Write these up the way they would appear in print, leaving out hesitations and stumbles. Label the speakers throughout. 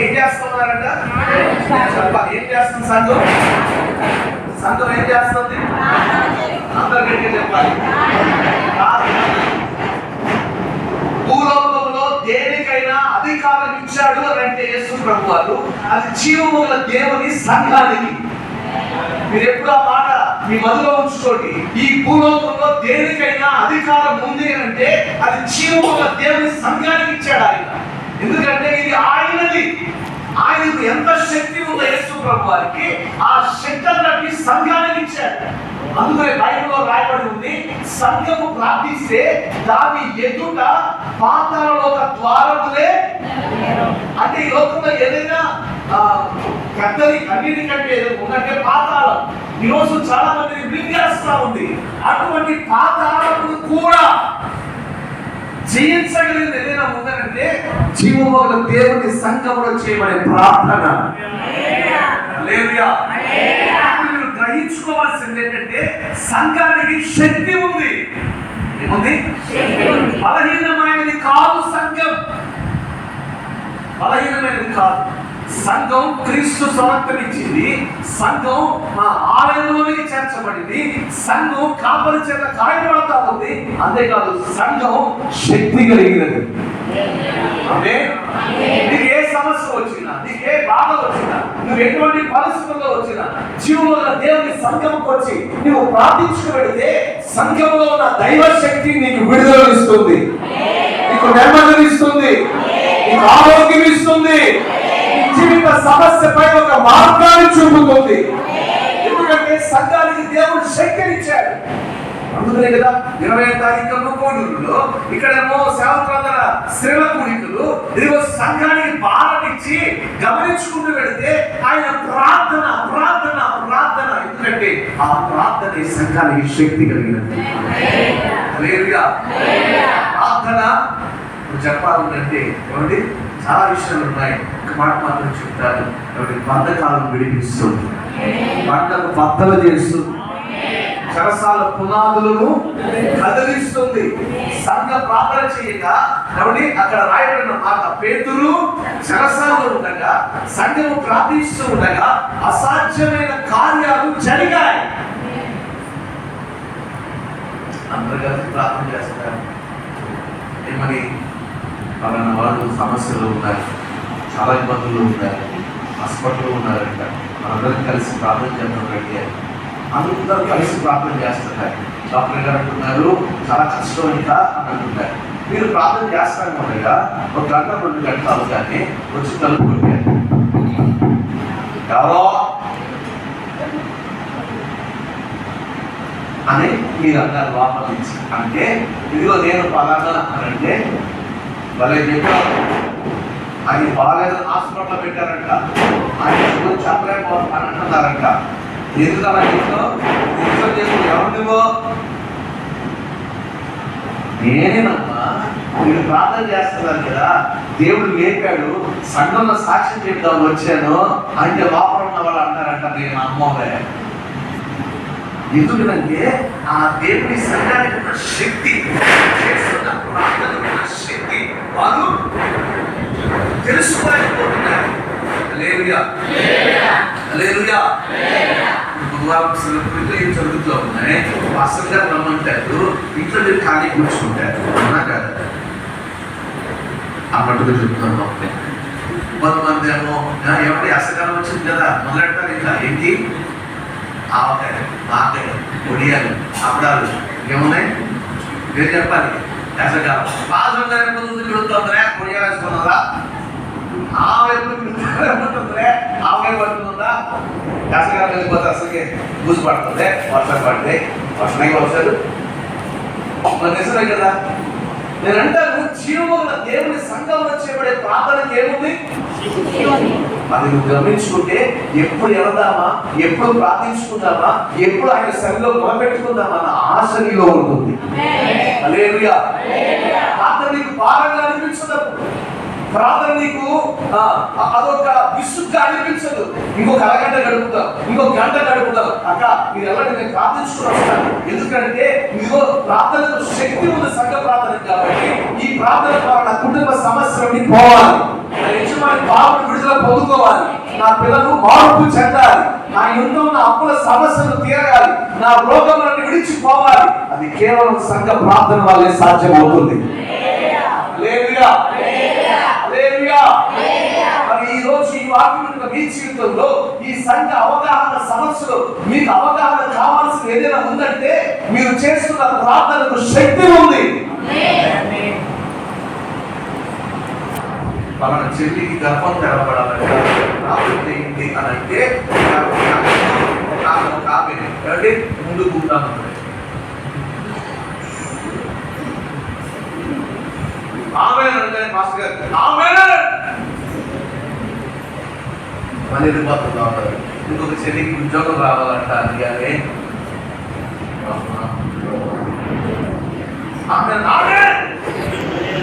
Speaker 1: ఏం చేస్తున్నారంట? ఏం చేస్తుంది సంఘం? సంఘం ఏం చేస్తుంది? అందరికీ చెప్పాలి. భూలోకంలో దేనికైనా అధికారం ఇచ్చాడు అని అంటే యేసు ప్రభువారు, అది జీవముల దేవుని సంఘానికి. మీరు ఎప్పుడు ఆ మాట మీ మదిలో ఉంచుకోండి. ఈ భూలోకంలో దేనికైనా అధికారం ఉంది అంటే అది జీవముల దేవుని సంఘానికి ఇచ్చాడు ఆయన. ఎందుకంటే ఇది ఆయనది. ఆయనకు ఎంత శక్తి ఉందో యేసు ప్రభువారికి, ఆ శక్తి అంతటి సంఘానికి ఇచ్చాడు. అందుకనే బైబిల్లో రాయబడి ఉంది, సంఘము ప్రార్థిస్తే దాని ఎదుట పాతాళలోక ద్వారములే. అంటే ఈ లోకంలో ఏదైనా పెద్దది అన్నిటికంటే ఉందంటే పాతాళం. ఈరోజు చాలా మందిని మింగేస్తా ఉంది. అటువంటి పాతాళమును కూడా జయించగలిగింది ఏదైనా ఉందంటే జీవముల దేవుని సంఘములో చేయబడే ప్రార్థన. హల్లెలూయా. మీరు గ్రహించుకోవాల్సింది ఏంటంటే సంఘానికి శక్తి ఉంది. ఏముంది? బలహీనమైనది కాదు సంఘం. బలహీనమైనది కాదు సంఘం. క్రీస్తు సమర్పణించింది. సంఘం మా ఆలయంలోనికి చేర్చబడింది. సంఘం కాపరి చేత కాయబడతా ఉంది. అంతేకాదు సంఘం శక్తి కలిగినది. అంటే నీకు ఏ సమస్య వచ్చినా, నీకు ఏ బాధ వచ్చినా, నువ్వు ఎటువంటి పరిస్థితుల్లో వచ్చినా జీవుల దేవుని సంఘంకి వచ్చి నువ్వు ప్రార్థించుకువెడితే సంఘంలో ఉన్న దైవ శక్తి నీకు విడుదల ఇస్తుంది, నీకు నెమ్మదిని ఇస్తుంది, నీకు ఆరోగ్యం ఇస్తుంది, జీవిత సమస్యపై ఒక మార్గాన్ని చూపుతుంది. ఎందుకంటే సంఘానికి దేవుడు శక్తిని ఇచ్చాడు. అందుకనే కదా 20వ తారీఖు కోడూరులో ఇక్కడేమో సేవకులందర శ్రీల కూడికలు ఇదిగో సంఘానికి భారమిచ్చి గమనించుకుంటూ వెళితే ఆయన ప్రార్థన ప్రార్థన ప్రార్థన. ఎందుకంటే ఆ ప్రార్థన ఈ సంఘానికి శక్తి కలిగినది. హల్లెలూయా. ప్రార్థన చెప్పాలంటే ఏమండి చాలా విషయాలు ఉన్నాయి. ఒక మాట మాత్రం చెప్తారు. బంధకాలను విడిపిస్తుంది, పంటకు బద్దలు చేస్తుంది, చెరసాల పునాదులను కదిలిస్తుంది. సంఘ ప్రార్థన చేయగా కాబట్టి అక్కడ రాయబడిన మాట, పేతురు చెరసాలలో ఉండగా సంఘము ప్రార్థిస్తూ ఉండగా అసాధ్యమైన కార్యాలు జరిగాయి. అందరూ కలిసి ప్రార్థన చేస్తారు. ఏమని? పలానా వాళ్ళు సమస్యలు ఉన్నాయి, చాలా ఇబ్బందులు ఉన్నాయి, హాస్పిటల్లో ఉన్నారంట, మనందరం కలిసి ప్రార్థన చేద్దాం. అందరూ కలిసి ప్రార్థన చేస్తున్నారు. డాక్టర్ గారు అంటున్నారు చాలా కష్టం ఇంకా అని అంటున్నారు. మీరు ప్రార్థన చేస్తాను ఉండగా 1 గంట 2 గంటలు కానీ వచ్చి తలుపు కొట్టారు. ఎవరో అని మీరు అన్నారు లోపల నుంచి. అంటే ఇదిగో నేను పలానా అని అంటే వాళ్ళే చెప్పారు. ఆయన బాగాలేదు, హాస్పిటల్లో పెట్టారంట, ఆయన చెప్పలేమో అని అంటున్నారంట. ఎందుకు అలా ఇంట్లో ఎవరివో నేనేనమ్మా, మీరు ప్రార్థన చేస్తున్నారు కదా, దేవుడు లేపాడు, సంఘంలో సాక్ష్యం చెప్తాను వచ్చాను అంటే లోపల ఉన్న వాళ్ళు అంటారంట నేను అమ్మోవే. ఎందుకంటే ఆ దేవుని సంఘానికి ఉన్న శక్తి, చేస్తున్న ప్రార్థన ఉన్న శక్తి వాళ్ళు తెలుసుకోలేకపోతున్నారు. హల్లెలూయా. హల్లెలూయా. ఏం జరుగుతూ ఉన్నాయి? అసలుగా రమ్మంటారు, ఇంట్లో మీరు ఖాళీ కూర్చుంటారు. అవునా కాదు? అన్నట్టుగా చెప్తున్నాను. కొంతమంది ఏమో ఎవరి అసకాలం వచ్చింది కదా మొదలెడతారు. ఇంకా ఏంటి? ఆవకాయ, ఆకాయ, పొడియాలు, అప్పడాలు ఏమున్నాయి? మీరు చెప్పాలి. అసకాలం బాగా తిరుగుతుందిరా, పొడియాలు వేసుకున్నదా, ఆవకాయ పడుతుందా, దశకాలం వెళ్ళిపోతే అసలుకి బూజు పడుతుంది, వర్షం పడితే వర్షానికి వస్తారు. మన నిజమే కదా. నేను అంటాను జీవముల దేవుని సంఘంలో చేయబడే ప్రార్థనకి ఏముంది? అది నువ్వు గమనించుకుంటే ఎప్పుడు వెళదామా, ఎప్పుడు ప్రార్థించుకుందామా, ఎప్పుడు ఆయన సన్నిధిలో మొదలుపెట్టుకుందామా అన్న ఆశ నీలో ఉంటుంది. హల్లెలూయా. ప్రార్థన నీకు భారంగా అనిపించదు. ప్రార్థన నీకు అదొక విసుగ్గా అనిపించదు. ఇంకొక అరగంట గడుపుతావు, ఇంకొక గంట గడుపుతావు. అక్క మీరు ఎవరైనా నేను ప్రార్థించుకుని వస్తాను. ఎందుకంటే ఇదిగో ప్రార్థనకు శక్తి ఉంది సంఘ ప్రార్థన. కాబట్టి ఈ ప్రార్థన ద్వారా నా కుటుంబ సమస్యలన్నీ పోవాలి, నా యజమాని బాగుండాలి, నా పిల్లలు మార్పు చెందాలి, నా ఇంట్లో ఉన్న అప్పుల సమస్యలు తీరగాలి, నా రోగములను విడిచిపోవాలి. అది కేవలం సంఘ ప్రార్థన వల్లే సాధ్యమవుతుంది. హల్లెలూయా, హల్లెలూయా. మరి ఈ రోజు ఈ వాక్యం మీ జీవితంలో ఈ సంఘ అవగాహన సమస్యలు మీకు అవగాహన కావాల్సిన ఏదైనా ఉందంటే మీరు చేస్తున్న ప్రార్థనకు శక్తి ఉంది. మన చెల్లికి గర్భం తెరపడాలంటే ఏంటి అని అంటే ముందు కూటాను ఆమె మాస్టర్ గారు ఆమె మళ్ళీ వెళ్ళిపోతుందా ఉంటారు. ఇంకొక చెల్లికి ఉద్యోగం రావాలంట అడిగానే ఆమె నాడే,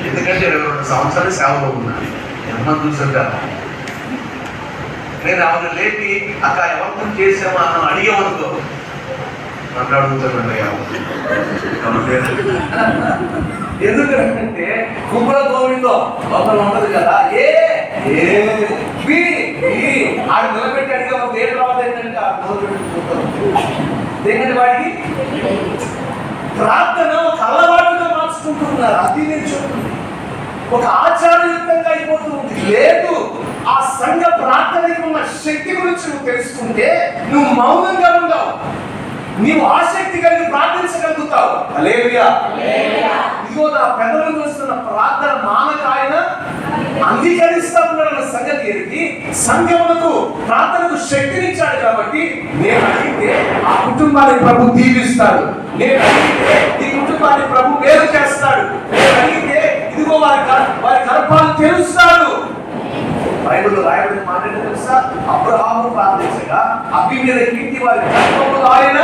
Speaker 1: ఎందుకంటే 22 సంవత్సరాలు సేవలో ఉన్నాను. అమ్మ చూసాక నేను ఆమెను లేపి అక్క ఎవరు చేసామా అని అడిగామనుకో నన్ను అడుగుతానండి. ఎందుకంటే కుమ్మల గోవిందో ఒకరు ఉండదు కదా, ఆడు నిలబెట్టి అడిగా ఏం రావద్దు ఏంటంటే ఏంటంటే వాడికి ప్రార్థన ఒక అలవాటుగా మార్చుకుంటున్నారు. అది నేను చెప్తుంది, ఒక ఆచారయుక్తంగా అయిపోతుంది. లేదు, ఆ సంఘ ప్రార్థనకి ఉన్న శక్తి గురించి నువ్వు తెలుసుకుంటే నువ్వు మౌనంగా ఉండవు, నీవు ఆసక్తి కలిగి ప్రార్థించగలుగుతావు. హల్లెలూయా. ఇదిగో నా పెద్దలు చూస్తున్న ప్రార్థన మానక ఆయన అంగీకరిస్తా ఉన్నాడన్న సంగతి ఎరిగి సంఘములకు ప్రార్థనకు శక్తినిచ్చాడు. కాబట్టి నేను అడిగితే ఆ కుటుంబాన్ని ప్రభు దీవిస్తాడు, నేను అడిగితే ఈ కుటుంబాన్ని ప్రభు మేలు చేస్తాడు, నేను అడిగితే ఇదిగో వారి గర్భాలు తెలుస్తాడు. బైబిల్లో రాయబడిన మాట ఏంటో తెలుసా? అబ్రహాము ప్రార్థించగా అబీమెలెకు వారి గర్భములు ఆయన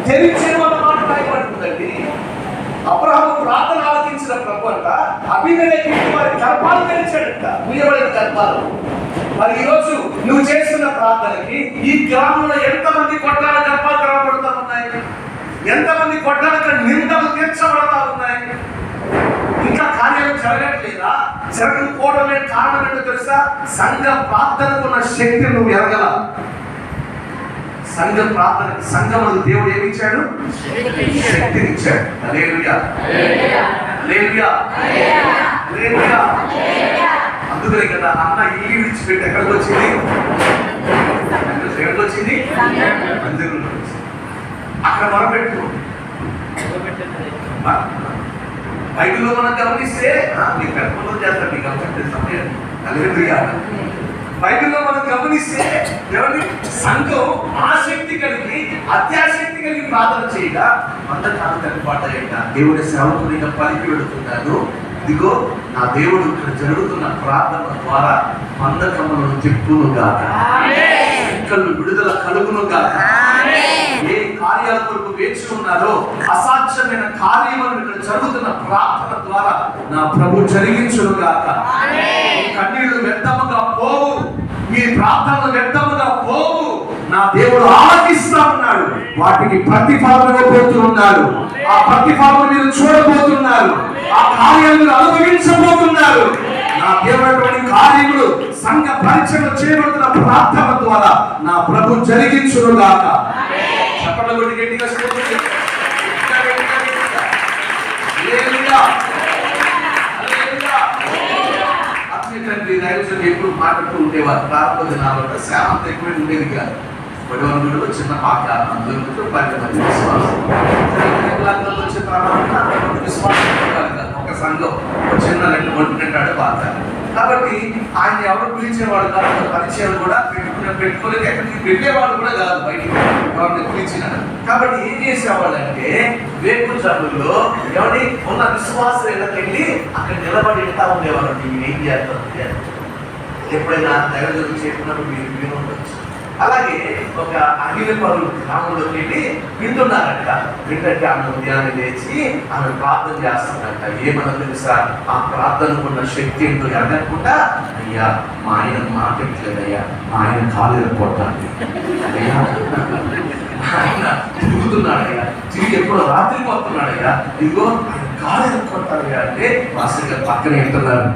Speaker 1: తెరిచెను అన్న మాట రాయబడుతుందండి. అబ్రహాము ప్రార్థన ఆలకించిన ప్రభు అంట అబీమెలెకు వారి గర్భాలు తెరిచాడంట, ముయ్యబడిన గర్భాలు. మరి ఈరోజు నువ్వు చేస్తున్న ప్రార్థనకి ఈ గ్రామంలో ఎంతమంది కొట్టాల గర్భాలు తెరవబడుతూ ఉన్నాయి, ఎంతమంది కొట్టాల నిందలు తీర్చబడతా ఉన్నాయి. ఇంకా కార్యాలు జరగట్లేదా? జరగకపోవడమే కారణం ఏంటో తెలుసా? సంఘ ప్రార్థనకు ఉన్న శక్తి నువ్వు ఎరగల. సంఘ ప్రార్థనకి సంఘం దేవుడు ఏమిచ్చాడు? శక్తినిచ్చాడు. హల్లెలూయా, హల్లెలూయా, హల్లెలూయా. అందుకనే కదా అన్న ఇల్లు విడిచిపెట్టి ఎక్కడికి వచ్చింది? ఎక్కడికి వచ్చింది? మందిరంలో వచ్చింది. అక్కడ మొరపెట్టు. బైబిల్లో మనం గమనిస్తే మీకు పెద్దలు చేస్తారు, మీకు గమనిస్తే సమయం. హల్లెలూయా. బైబిల్లో మనం గమనిస్తే ఎవరి సంఘం ఆసక్తి కలిగి అత్యాసక్తి కలిగి ప్రార్థన చేయగా మందకాలు కనపడ్డాయట. దేవుడి సేవకునిగా పలికి వెళుతున్నాను, ఇదిగో నా దేవుడు ఇక్కడ జరుగుతున్న ప్రార్థన ద్వారా మందకములను తిప్పునుగాక, విడుదల కలుగునుగాక. ఏ కార్యాల కొరకు వేచి ఉన్నారో అసాధ్యమైన కార్యములను ఇక్కడ జరుగుతున్న ప్రార్థన ద్వారా నా ప్రభు జరిగించునుగాక. కన్నీళ్లు వ్యర్థముగా పోవు, మీ ప్రార్థనలు వ్యర్థముగా పోవు. నా దేవుడు ఆలకిస్తా ఉన్నాడు, వాటికి ప్రతిఫలం ఇవ్వబోతూ ఉన్నాడు. ఆ ప్రతిఫలం మీరు చూడబోతున్నారు, ఆ కార్యాలను అనుభవించబోతున్నారు. నా దేవుడు కార్యములు సంఘ పరిచయం చేయబడుతున్న ప్రార్థన ద్వారా నా ప్రభు జరిగించునుగాక. చెప్పండి కొట్టి గట్టిగా. తండ్రి దైవజనులు ఎప్పుడు మాట్లాడుతూ ఉండేవారు. ప్రారంభ దినాల్లో సేవ అంత ఎక్కువ ఉండేది కాదు. వడవనుగుడిలో చిన్న పాక, అందులో 10 మంది విశ్వాసం. వచ్చిన తర్వాత విశ్వాసం ఒక సంఘం చిన్న 2 గంటలు పాత. కాబట్టి ఆయన ఎవరు పిలిచేవాడు కాదు, పరిచయం కూడా పెట్టుకోలేదు, ఎక్కడికి వెళ్ళేవాడు కూడా కాదు, బయటికి ఎవరిని పిలిచిన. కాబట్టి ఏం చేసేవాళ్ళు అంటే వేకుజాముల్లో ఎవరి ఉన్న విశ్వాసం వెళ్ళి అక్కడ నిలబడి వెళ్తా ఉండేవాళ్ళు. మీరు ఏం చేస్తారు? ఎప్పుడైనా దైవజనులు చెప్పినప్పుడు మీరు విని ఉండొచ్చు. అలాగే ఒక అఖిలపరులు గ్రామంలోకి వెళ్ళి వింటున్నారంట. వింటే ఆమె ఉదయాన్నే లేచి ఆమె ప్రార్థన చేస్తారంట. ఏమన్నా తెలుసా? ఆ ప్రార్థనకు ఉన్న శక్తి ఏంటో ఎరగకుండా, అయ్యా మా ఆయన మాట్లాడలేదయ్యా, మా ఆయన కాలు కొట్టాలి అయ్యా, ఆయన తిరుగుతున్నాడయ్యా, తిరిగి ఎప్పుడో రాత్రికి వస్తున్నాడయ్యా, ఇదిగో ఆయన కాలు కొట్టాలయ్యా అంటే మాస్టర్ గారు పక్కన వెళ్తున్నారు.